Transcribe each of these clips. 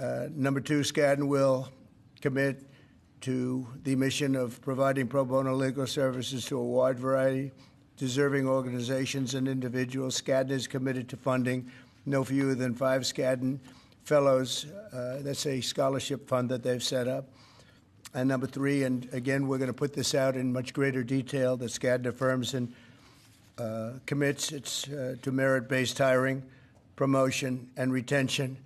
Number two, Skadden will commit to the mission of providing pro bono legal services to a wide variety deserving organizations and individuals. Skadden is committed to funding no fewer than 5 Skadden Fellows. That's a scholarship fund that they've set up. And number three, and again, we're going to put this out in much greater detail, that Skadden affirms and commits to merit-based hiring, promotion, and retention.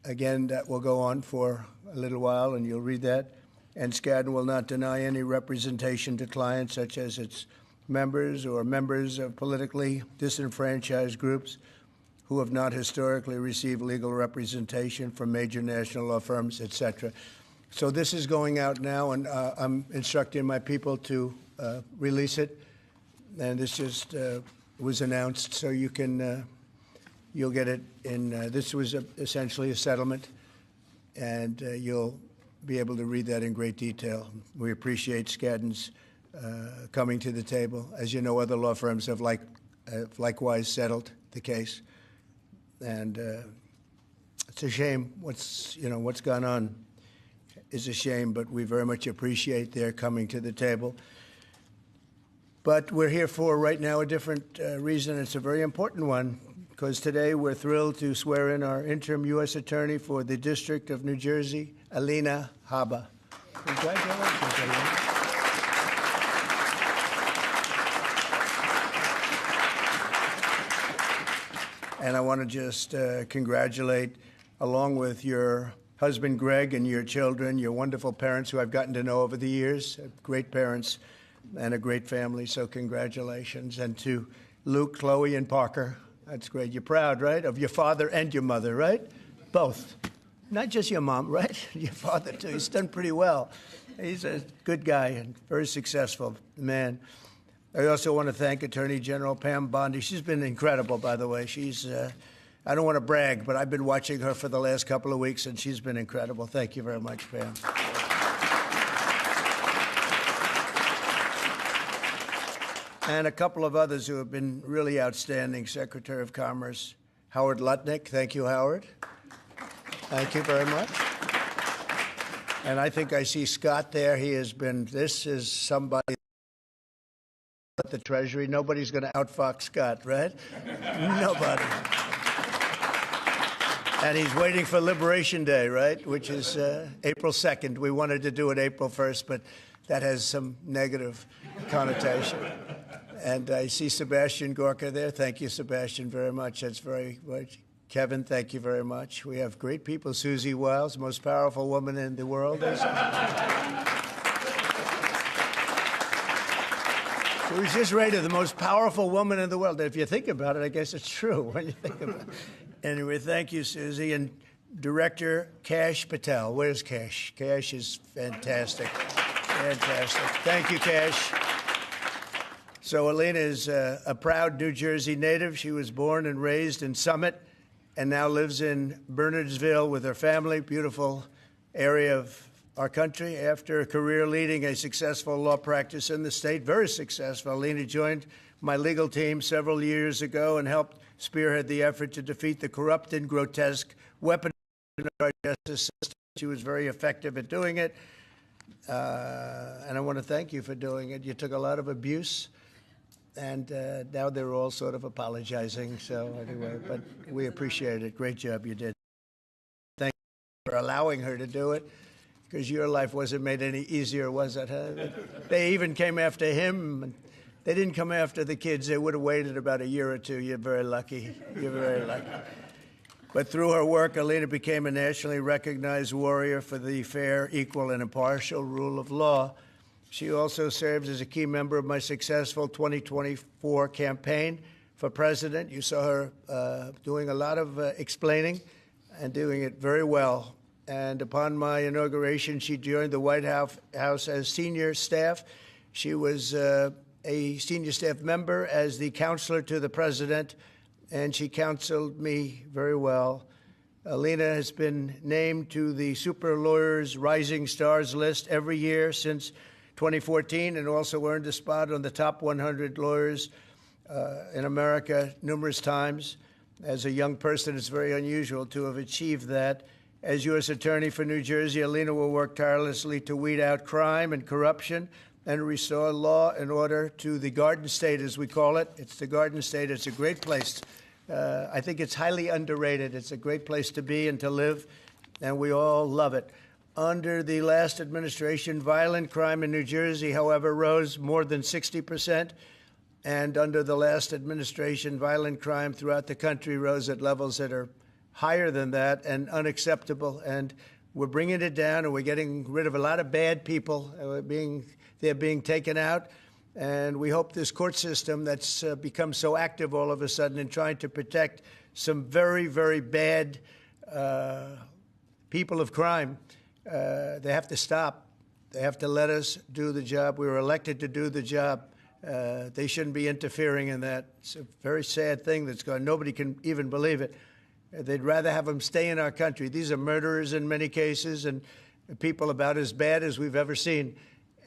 Again, that will go on for a little while, and you'll read that. And Skadden will not deny any representation to clients, such as its members or members of politically disenfranchised groups who have not historically received legal representation from major national law firms, et cetera. So this is going out now, and I'm instructing my people to release it. And this just was announced, so you can, you'll get it in, this was essentially a settlement, and you'll be able to read that in great detail. We appreciate Skadden's coming to the table. As you know, other law firms have likewise settled the case. And it's a shame what's gone on is a shame, but we very much appreciate their coming to the table. But we're here for, right now, a different reason. It's a very important one, because today we're thrilled to swear in our interim U.S. Attorney for the District of New Jersey, Alina Habba. Congratulations, Alina. And I want to just congratulate, along with your husband, Greg, and your children, your wonderful parents who I've gotten to know over the years, great parents and a great family, so congratulations. And to Luke, Chloe, and Parker, that's great. You're proud, right, of your father and your mother, right? Both. Not just your mom, right? Your father, too. He's done pretty well. He's a good guy and very successful man. I also want to thank Attorney General Pam Bondi. She's been incredible, by the way. She's, I don't want to brag, but I've been watching her for the last couple of weeks, and she's been incredible. Thank you very much, Pam. And a couple of others who have been really outstanding. Secretary of Commerce Howard Lutnick. Thank you, Howard. Thank you very much. And I think I see Scott there. He has been, this is somebody at the Treasury. Nobody's going to outfox Scott, right? Nobody. And he's waiting for Liberation Day, right, which is April 2nd. We wanted to do it April 1st, but that has some negative connotation. And I see Sebastian Gorka there. Thank you, Sebastian, very much. That's very much. Kevin, thank you very much. We have great people. Susie Wiles, most powerful woman in the world. She was just rated the most powerful woman in the world. If you think about it, I guess it's true when you think about it. Anyway, thank you, Susie. And Director Kash Patel. Where's Kash? Kash is fantastic. Fantastic. Thank you, Kash. So Alina is a proud New Jersey native. She was born and raised in Summit and now lives in Bernardsville with her family, beautiful area of our country. After a career leading a successful law practice in the state, very successful, Alina joined my legal team several years ago and helped spearhead the effort to defeat the corrupt and grotesque weaponization of our justice system. She was very effective at doing it, and I want to thank you for doing it. You took a lot of abuse, and now they're all sort of apologizing. So anyway, but we appreciate it. Great job you did. Thank you for allowing her to do it, because your life wasn't made any easier, was it? Huh? They even came after him. They didn't come after the kids. They would have waited about a year or two. You're very lucky. You're very lucky. But through her work, Alina became a nationally recognized warrior for the fair, equal, and impartial rule of law. She also serves as a key member of my successful 2024 campaign for president. You saw her doing a lot of explaining and doing it very well. And upon my inauguration, she joined the White House as senior staff. She was a senior staff member as the counselor to the president, and she counseled me very well. Alina has been named to the Super Lawyers Rising Stars list every year since 2014, and also earned a spot on the top 100 lawyers in America numerous times. As a young person, it's very unusual to have achieved that. As U.S. Attorney for New Jersey, Alina will work tirelessly to weed out crime and corruption and restore law and order to the Garden State, as we call it. It's the Garden State. It's a great place. I think it's highly underrated. It's a great place to be and to live, and we all love it. Under the last administration, violent crime in New Jersey, however, rose more than 60%. And under the last administration, violent crime throughout the country rose at levels that are higher than that and unacceptable. And we're bringing it down, and we're getting rid of a lot of bad people. They're being taken out. And we hope this court system that's become so active all of a sudden in trying to protect some very, very bad people of crime, they have to stop. They have to let us do the job. We were elected to do the job. They shouldn't be interfering in that. It's a very sad thing that's going on. Nobody can even believe it. They'd rather have them stay in our country. These are murderers in many cases and people about as bad as we've ever seen.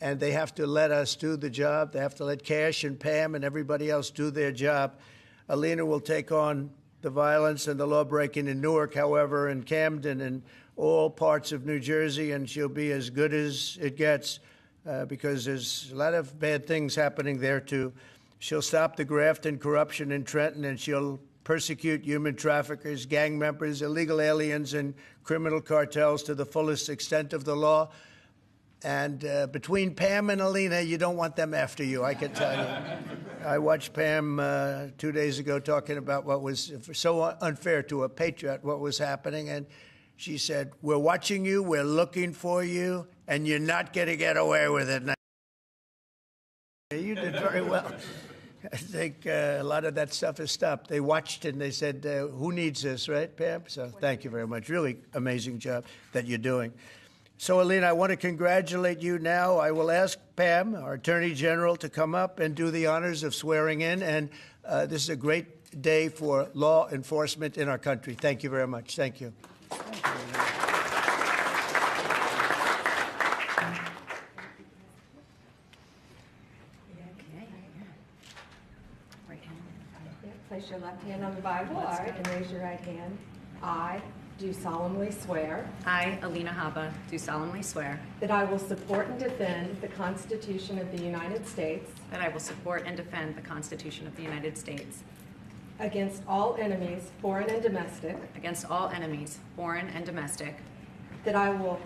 And they have to let us do the job. They have to let Cash and Pam and everybody else do their job. Alina will take on the violence and the law-breaking in Newark, however, in Camden and all parts of New Jersey, and she'll be as good as it gets because there's a lot of bad things happening there, too. She'll stop the graft and corruption in Trenton, and she'll persecute human traffickers, gang members, illegal aliens, and criminal cartels to the fullest extent of the law. And between Pam and Alina, you don't want them after you, I can tell you. I watched Pam 2 days ago talking about what was so unfair to a patriot, what was happening. And she said, we're watching you, we're looking for you, and you're not going to get away with it. You did very well. I think a lot of that stuff has stopped. They watched and they said, who needs this, right, Pam? So thank you very much. Really amazing job that you're doing. So, Alina, I want to congratulate you now. I will ask Pam, our Attorney General, to come up and do the honors of swearing in. And this is a great day for law enforcement in our country. Thank you very much. Thank you. Thank you. Place your left hand on the Bible, all right, and raise your right hand. I do solemnly swear. I, Alina Habba, do solemnly swear. That I will support and defend the Constitution of the United States. That I will support and defend the Constitution of the United States. Against all enemies, foreign and domestic. Against all enemies, foreign and domestic. That I will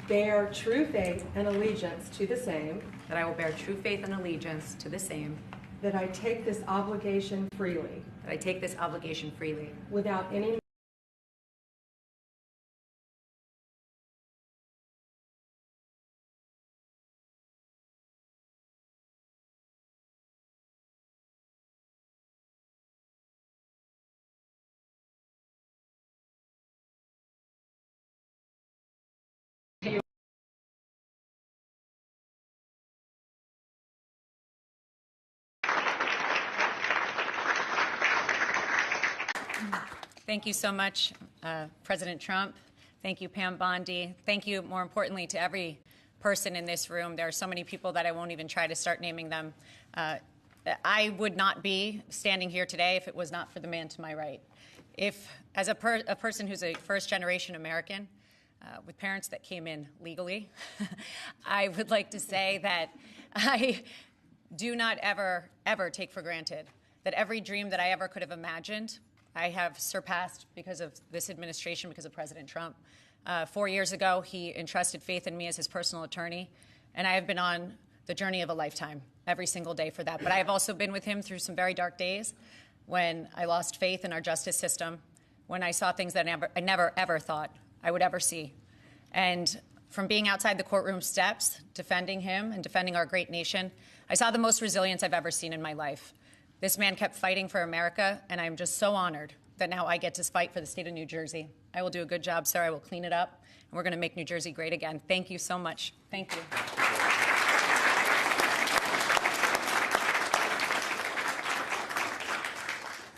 bear true faith and allegiance to the same. That I will bear true faith and allegiance to the same. That I take this obligation freely. That I take this obligation freely. Without any Thank you so much, President Trump. Thank you, Pam Bondi. Thank you, more importantly, to every person in this room. There are so many people that I won't even try to start naming them. I would not be standing here today if it was not for the man to my right. If, as a person who's a first-generation American with parents that came in legally, I would like to say that I do not ever, ever take for granted that every dream that I ever could have imagined I have surpassed because of this administration, because of President Trump. 4 years ago, he entrusted faith in me as his personal attorney, and I have been on the journey of a lifetime every single day for that. But I have also been with him through some very dark days when I lost faith in our justice system, when I saw things that I never, ever thought I would ever see. And from being outside the courtroom steps, defending him and defending our great nation, I saw the most resilience I've ever seen in my life. This man kept fighting for America, and I'm just so honored that now I get to fight for the state of New Jersey. I will do a good job, sir. I will clean it up, and we're going to make New Jersey great again. Thank you so much. Thank you.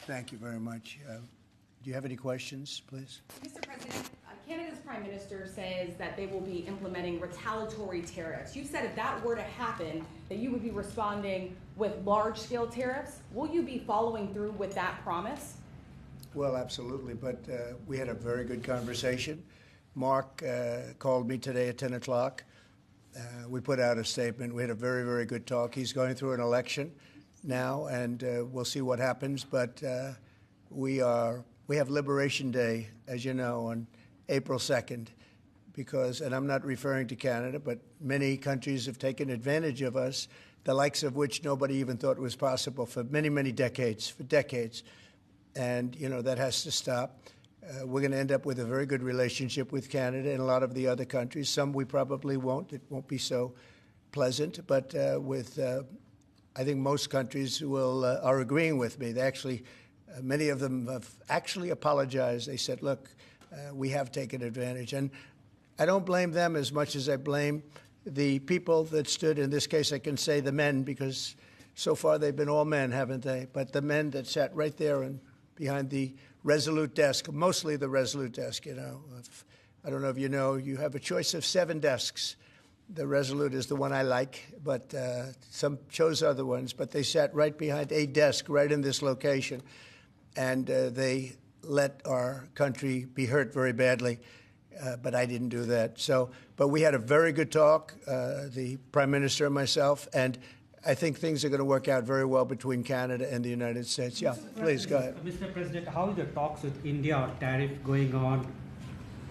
Thank you very much. Do you have any questions, please? Mr. President, Canada's Prime Minister says that they will be implementing retaliatory tariffs. You said if that were to happen, that you would be responding with large-scale tariffs. Will you be following through with that promise? Well, absolutely. But we had a very good conversation, Mark called me today at 10 o'clock. We put out a statement. We had a very, very good talk. He's going through an election now, and we'll see what happens. But we have Liberation Day, as you know, on April 2nd, because, and I'm not referring to Canada, but many countries have taken advantage of us, the likes of which nobody even thought was possible for many, many decades, And, you know, that has to stop. We're going to end up with a very good relationship with Canada and a lot of the other countries. Some we probably won't. It won't be so pleasant. But I think most countries are agreeing with me. They actually, many of them have actually apologized. They said, look, we have taken advantage. And I don't blame them as much as I blame the people that stood, in this case I can say the men, because so far they've been all men, haven't they? But the men that sat right there and behind the Resolute desk, mostly the Resolute desk, you know. I don't know if you know, you have a choice of 7 desks. The Resolute is the one I like, but some chose other ones. But they sat right behind a desk right in this location, and they let our country be hurt very badly. But I didn't do that. But we had a very good talk, the Prime Minister and myself, and I think things are going to work out very well between Canada and the United States. Yeah, please, go ahead. Mr. President, how is the talks with India on tariff going on,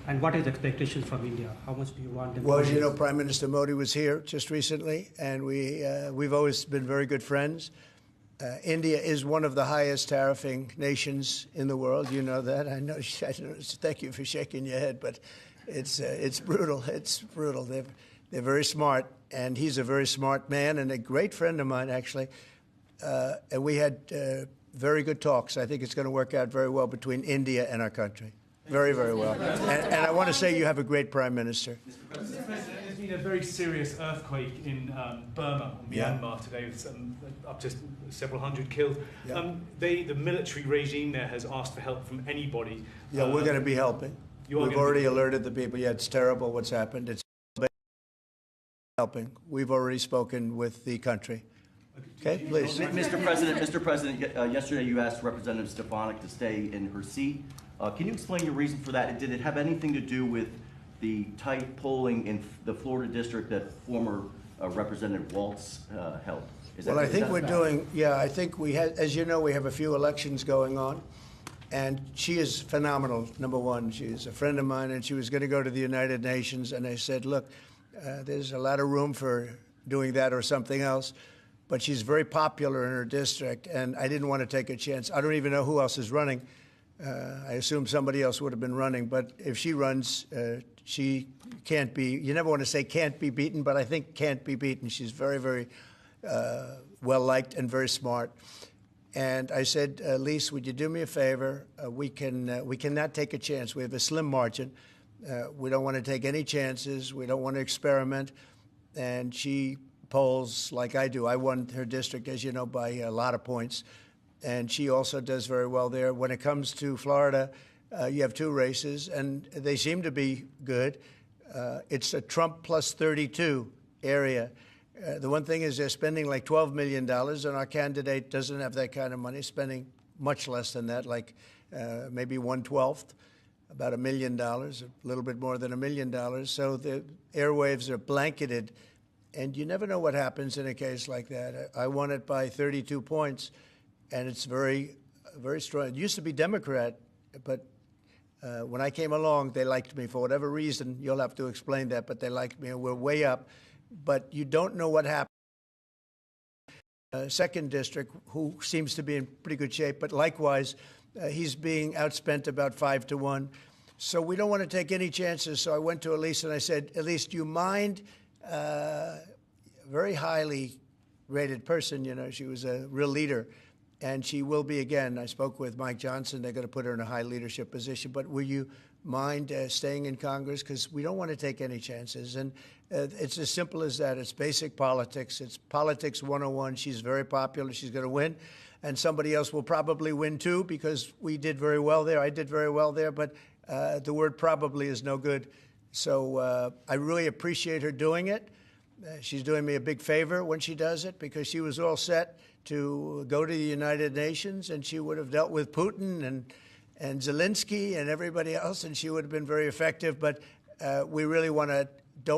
and what is the expectations from India? How much do you want them to Well, as you know, Prime Minister Modi was here just recently, and we've always been very good friends. India is one of the highest tariffing nations in the world. You know that. I know. Thank you for shaking your head, but it's brutal. It's brutal. They're very smart, and he's a very smart man and a great friend of mine, actually. And we had very good talks. I think it's going to work out very well between India and our country. Very, very well. And I want to say you have a great Prime Minister. Mr. President, there's been a very serious earthquake in Burma, Myanmar, today, with up to several hundred killed. Yeah. The military regime there has asked for help from anybody. Yeah, we're going to be helping. We've already alerted the people. Yeah, it's terrible what's happened. It's helping. We've already spoken with the country. Okay, please. Mr. President, yesterday you asked Representative Stefanik to stay in her seat. Can you explain your reason for that? Did it have anything to do with the tight polling in the Florida district that former Representative Waltz held? Well, I think we're doing, I think we had, as you know, we have a few elections going on. And she is phenomenal, number one. She's a friend of mine, and she was going to go to the United Nations. And I said, look, there's a lot of room for doing that or something else. But she's very popular in her district, and I didn't want to take a chance. I don't even know who else is running. I assume somebody else would have been running. But if she runs, she can't be, you never want to say can't be beaten, but I think can't be beaten. She's very, very well-liked and very smart. And I said, Lise, would you do me a favor? We cannot take a chance. We have a slim margin. We don't want to take any chances. We don't want to experiment. And she polls like I do. I won her district, as you know, by a lot of points. And she also does very well there. When it comes to Florida, you have 2 races, and they seem to be good. It's a Trump plus 32 area. The one thing is they're spending like $12 million, and our candidate doesn't have that kind of money, spending much less than that, like maybe 1/12, about $1 million, a little bit more than $1 million. So the airwaves are blanketed, and you never know what happens in a case like that. I won it by 32 points, and it's very, very strong. It used to be Democrat, but when I came along, they liked me for whatever reason. You'll have to explain that, but they liked me, and we're way up. But you don't know what happened. Second district, who seems to be in pretty good shape, but likewise, he's being outspent about 5-1. So we don't want to take any chances. So I went to Elise and I said, Elise, do you mind? Very highly rated person, you know, she was a real leader. And she will be again. I spoke with Mike Johnson. They're going to put her in a high leadership position. But will you mind staying in Congress? Because we don't want to take any chances. And it's as simple as that. It's basic politics. It's politics 101. She's very popular. She's going to win. And somebody else will probably win, too, because we did very well there. I did very well there. But the word probably is no good. So I really appreciate her doing it. She's doing me a big favor when she does it, because she was all set to go to the United Nations, and she would have dealt with Putin and Zelensky and everybody else, and she would have been very effective. But we really want to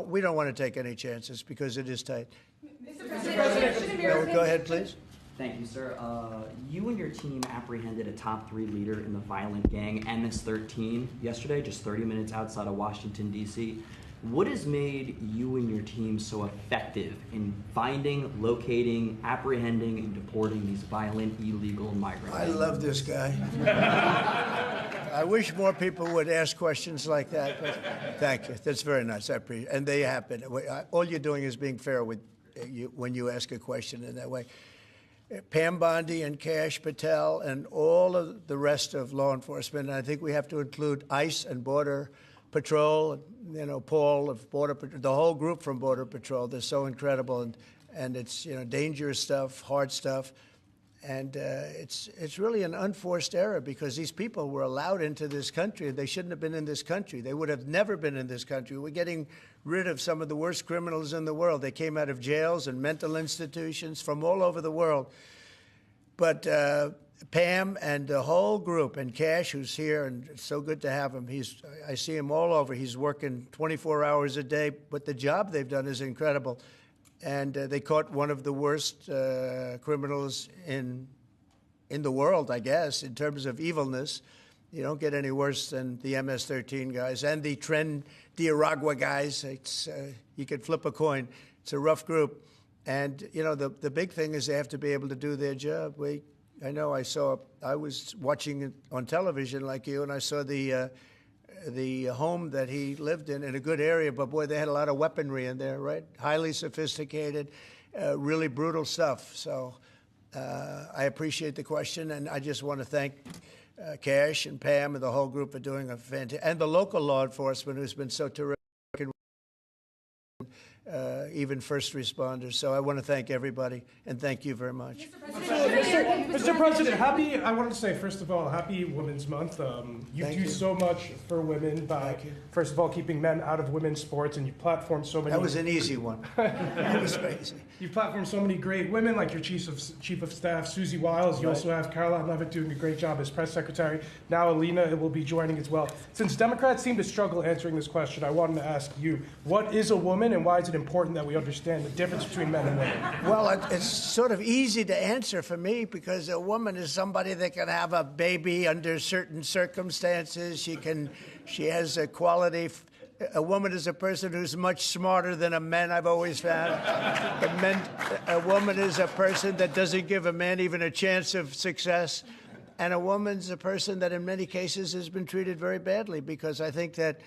we don't want to take any chances because it is tight. Mr. President, Go ahead, please. Thank you, sir. You and your team apprehended a top 3 leader in the violent gang MS-13 yesterday, just 30 minutes outside of Washington, D.C. What has made you and your team so effective in finding, locating, apprehending, and deporting these violent, illegal migrants? I love this guy. I wish more people would ask questions like that. But thank you. That's very nice. I appreciate it. And they have been. All you're doing is being fair with you when you ask a question in that way. Pam Bondi and Kash Patel and all of the rest of law enforcement, and I think we have to include ICE and Border Patrol, Paul of Border Patrol, the whole group from Border Patrol. They're so incredible, and it's dangerous stuff, hard stuff, and it's really an unforced error because these people were allowed into this country. They shouldn't have been in this country. They would have never been in this country. We're getting rid of some of the worst criminals in the world. They came out of jails and mental institutions from all over the world. But Pam and the whole group, and Kash, who's here, and it's so good to have him. I see him all over. He's working 24 hours a day, but the job they've done is incredible. And they caught one of the worst criminals in the world, I guess, in terms of evilness. You don't get any worse than the MS-13 guys and the Tren de Aragua guys. You could flip a coin. It's a rough group. And, the big thing is they have to be able to do their job. I was watching it on television like you, and I saw the home that he lived in a good area, but boy, they had a lot of weaponry in there, right? Highly sophisticated, really brutal stuff. So I appreciate the question, and I just want to thank Kash and Pam and the whole group for doing a fantastic, and the local law enforcement who's been so terrific, even first responders. So I want to thank everybody, and thank you very much. Mr. President, I wanted to say, first of all, happy Women's Month. You do so much for women by, first of all, keeping men out of women's sports, and you platform so many. That was an easy one. That was crazy. You platform so many great women, like your Chief of Staff, Susie Wiles. You also have Caroline Levitt doing a great job as press secretary. Now Alina will be joining as well. Since Democrats seem to struggle answering this question, I wanted to ask you, what is a woman, and why is it important that we understand the difference between men and women? Well, it's sort of easy to answer for me because a woman is somebody that can have a baby under certain circumstances. She has a quality. A woman is a person who's much smarter than a man, I've always found. A woman is a person that doesn't give a man even a chance of success. And a woman's a person that in many cases has been treated very badly, because I think that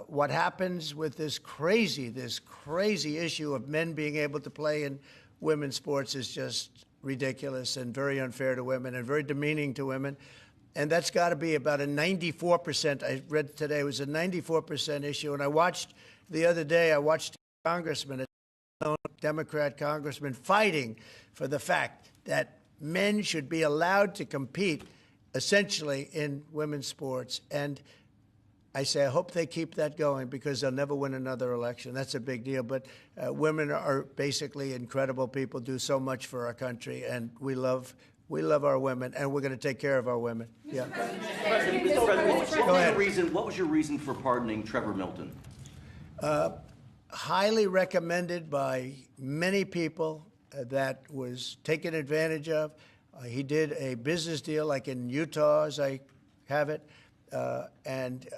what happens with this crazy issue of men being able to play in women's sports is just ridiculous and very unfair to women and very demeaning to women. And that's got to be about a 94%. I read today it was a 94% issue. And the other day, I watched a congressman, a Democrat congressman, fighting for the fact that men should be allowed to compete essentially in women's sports. And I say, I hope they keep that going, because they'll never win another election. That's a big deal. But women are basically incredible people, do so much for our country, and we love our women, and we're going to take care of our women. Yeah. What was your reason for pardoning Trevor Milton? Highly recommended by many people, that was taken advantage of. He did a business deal like in Utah, as I have it. And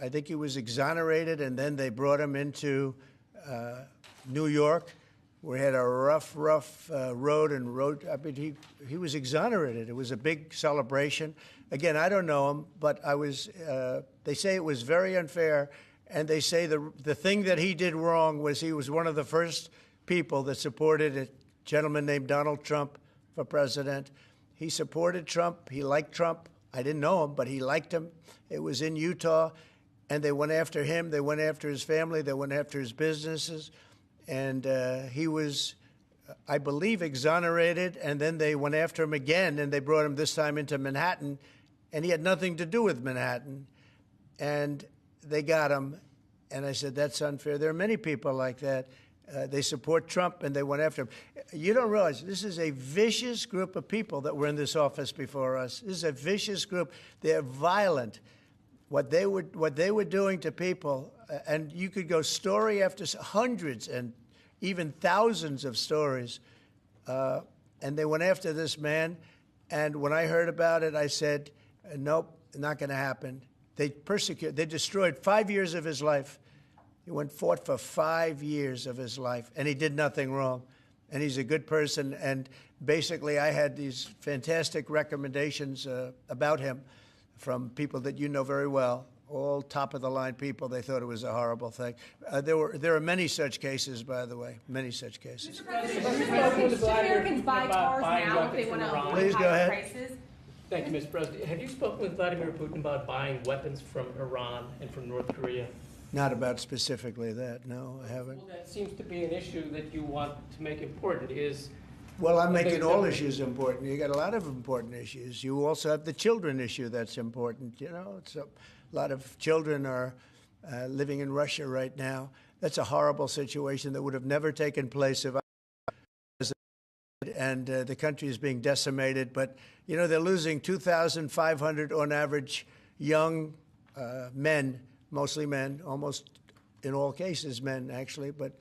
I think he was exonerated, and then they brought him into New York. We had a rough road. I mean, he was exonerated. It was a big celebration. Again, I don't know him, but they say it was very unfair, and they say the thing that he did wrong was he was one of the first people that supported a gentleman named Donald Trump for president. He supported Trump. He liked Trump. I didn't know him, but he liked him. It was in Utah, and they went after him. They went after his family. They went after his businesses. And he was, I believe, exonerated, and then they went after him again, and they brought him this time into Manhattan, and he had nothing to do with Manhattan. And they got him, and I said, that's unfair. There are many people like that. They support Trump, and they went after him. You don't realize this is a vicious group of people that were in this office before us. This is a vicious group. They're violent. what they were doing to people, and you could go story after hundreds and even thousands of stories, and they went after this man. And when I heard about it, I said, nope, not going to happen. They destroyed 5 years of his life. He fought for 5 years of his life, and he did nothing wrong. And he's a good person. And basically, I had these fantastic recommendations about him from people that you know very well, all top-of-the-line people. They thought it was a horrible thing. There are many such cases, by the way, many such cases. Mr. President, should Americans buy cars now if they want to avoid higher prices? Thank you, Mr. President. Have you spoken with Vladimir Putin about buying weapons from Iran and from North Korea? Not about specifically that, no, I haven't. Well, that seems to be an issue that you want to make important is... Well, I'm making all issues important. You got a lot of important issues. You also have the children issue that's important, you know. It's a lot of children are living in Russia right now. That's a horrible situation that would have never taken place if I was and the country is being decimated. But, you know, they're losing 2,500 on average young men, mostly men, almost in all cases men, actually, but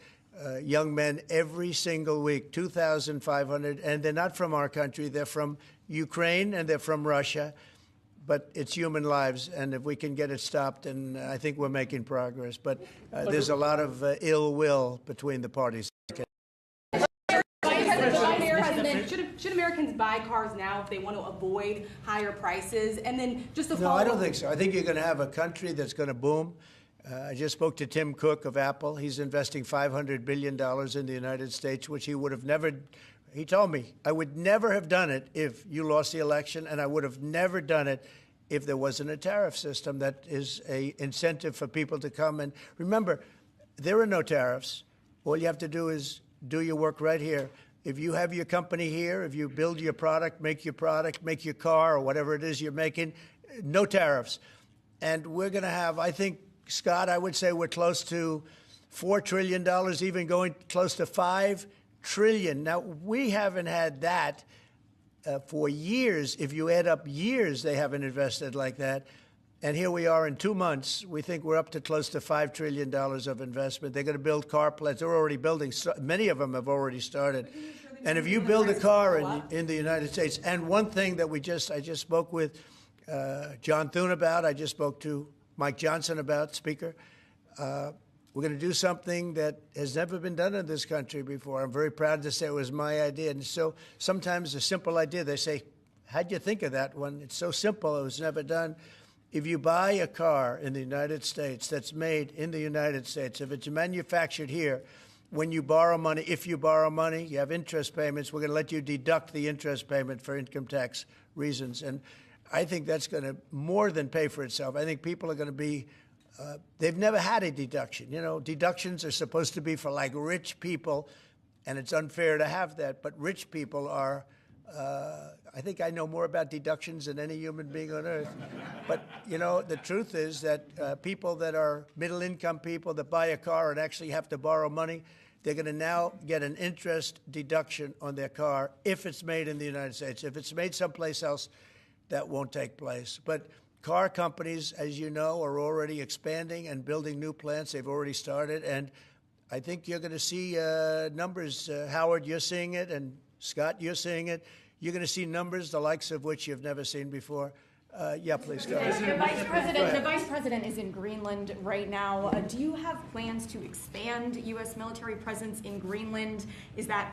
young men every single week, 2,500. And they're not from our country. They're from Ukraine and they're from Russia. But it's human lives, and if we can get it stopped, and I think we're making progress. But there's a lot of ill will between the parties. Should Americans buy cars now if they want to avoid higher prices? And then just to follow No, I don't think so. I think you're going to have a country that's going to boom. I just spoke to Tim Cook of Apple. He's investing $500 billion in the United States, which he would have never. He told me, I would never have done it if you lost the election, and I would have never done it if there wasn't a tariff system that is an incentive for people to come. And remember, there are no tariffs. All you have to do is do your work right here. If you have your company here, if you build your product, make your car, or whatever it is you're making, no tariffs. And we're going to have, I think, Scott, I would say we're close to $4 trillion, even going close to $5 trillion. Now, we haven't had that for years. If you add up years, they haven't invested like that. And here we are in 2 months. We think we're up to close to $5 trillion of investment. They're going to build car plants. They're already building. Many of them have already started. And if you build a car in the United States, and one thing that I just spoke with John Thune about, I just spoke to Mike Johnson about, Speaker, we're going to do something that has never been done in this country before. I'm very proud to say it was my idea. And so sometimes a simple idea, they say, how'd you think of that one? It's so simple, it was never done. If you buy a car in the United States that's made in the United States, if it's manufactured here, when you borrow money, if you borrow money, you have interest payments, we're going to let you deduct the interest payment for income tax reasons. And I think that's going to more than pay for itself. I think people are going to be they've never had a deduction. You know, deductions are supposed to be for like rich people, and it's unfair to have that. But rich people are, I think I know more about deductions than any human being on earth. But, you know, the truth is that people that are middle-income people that buy a car and actually have to borrow money, they're going to now get an interest deduction on their car if it's made in the United States. If it's made someplace else, that won't take place. But car companies, as you know, are already expanding and building new plants. They've already started. And I think you're going to see numbers. Howard, you're seeing it. And Scott, you're seeing it. You're going to see numbers the likes of which you've never seen before. Yeah, please go ahead. The Vice President is in Greenland right now. Do you have plans to expand U.S. military presence in Greenland? Is that...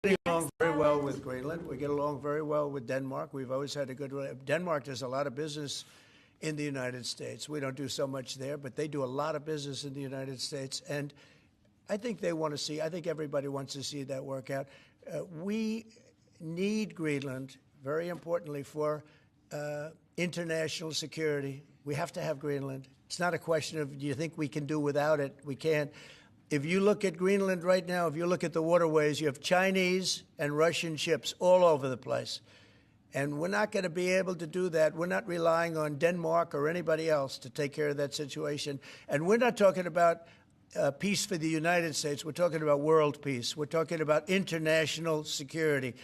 We get along very well with Greenland. We get along very well with Denmark. We've always had a good relationship. Denmark does a lot of business in the United States. We don't do so much there, but they do a lot of business in the United States. And I think they want to see, I think everybody wants to see that work out. We need Greenland, very importantly, for international security. We have to have Greenland. It's not a question of, do you think we can do without it? We can't. If you look at Greenland right now, if you look at the waterways, you have Chinese and Russian ships all over the place. And we're not going to be able to do that. We're not relying on Denmark or anybody else to take care of that situation. And we're not talking about peace for the United States. We're talking about world peace. We're talking about international security.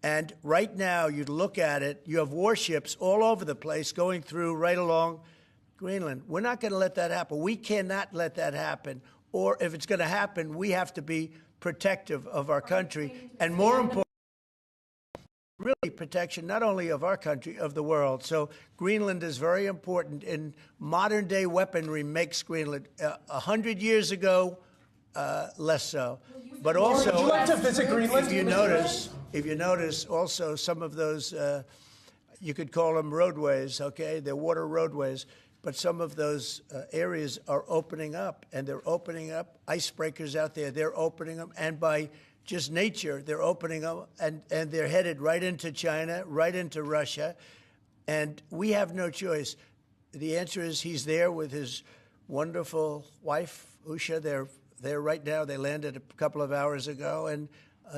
And right now, you look at it, you have warships all over the place going through right along Greenland. We're not going to let that happen. We cannot let that happen. Or if it's going to happen, we have to be protective of our country. And more important, really protection not only of our country, of the world. So Greenland is very important. In modern day weaponry makes Greenland 100 years ago, less so. But also, would you like to visit Greenland? If you notice, also some of those, you could call them roadways, okay? They're water roadways. But some of those areas are opening up, and they're opening up icebreakers out there. They're opening them, and by just nature, they're opening them, and they're headed right into China, right into Russia. And we have no choice. The answer is he's there with his wonderful wife, Usha. They're there right now. They landed a couple of hours ago, and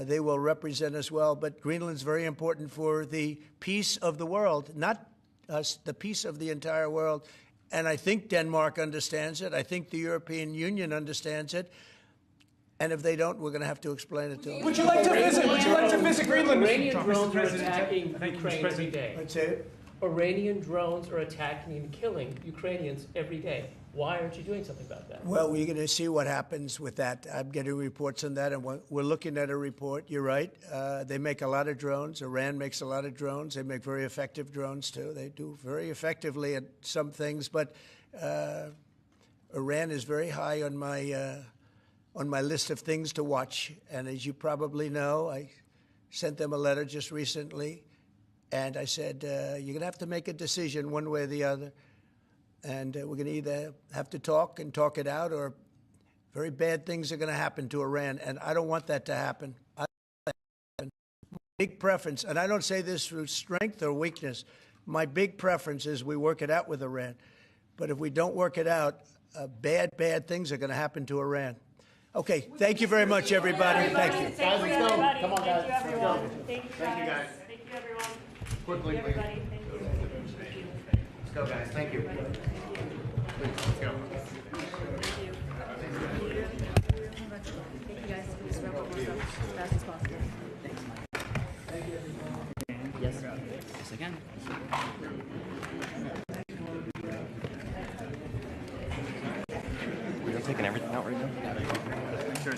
they will represent us well. But Greenland's very important for the peace of the world, not us, the peace of the entire world. And I think Denmark understands it. I think the European Union understands it. And if they don't, we're going to have to explain it to them. Would you like to visit? Would you like to visit Greenland, Mr. Iranian Trump? drones are attacking Ukraine every day. Let's say it. Iranian drones are attacking and killing Ukrainians every day. Why aren't you doing something about that? Well, we're going to see what happens with that. I'm getting reports on that, and we're looking at a report. You're right. They make a lot of drones. Iran makes a lot of drones. They make very effective drones, too. They do very effectively at some things. But Iran is very high on my list of things to watch. And as you probably know, I sent them a letter just recently. And I said, you're going to have to make a decision one way or the other. And we're going to either have to talk and talk it out, or very bad things are going to happen to Iran. And I don't want that to happen. Big preference, and I don't say this through strength or weakness. My big preference is we work it out with Iran. But if we don't work it out, bad things are going to happen to Iran. Okay, thank you very much, everybody. Thank you. Guys, let's go. Come on, guys. Thank you, everyone. Thank you, guys. Thank you, everyone. Quickly, Thank you, everybody. Thank you. Let's go, guys. Thank you. Please, let's go. Thank you, guys. Please wrap up as fast as possible. Yes. Yes, again. We're taking everything out right now? Sure.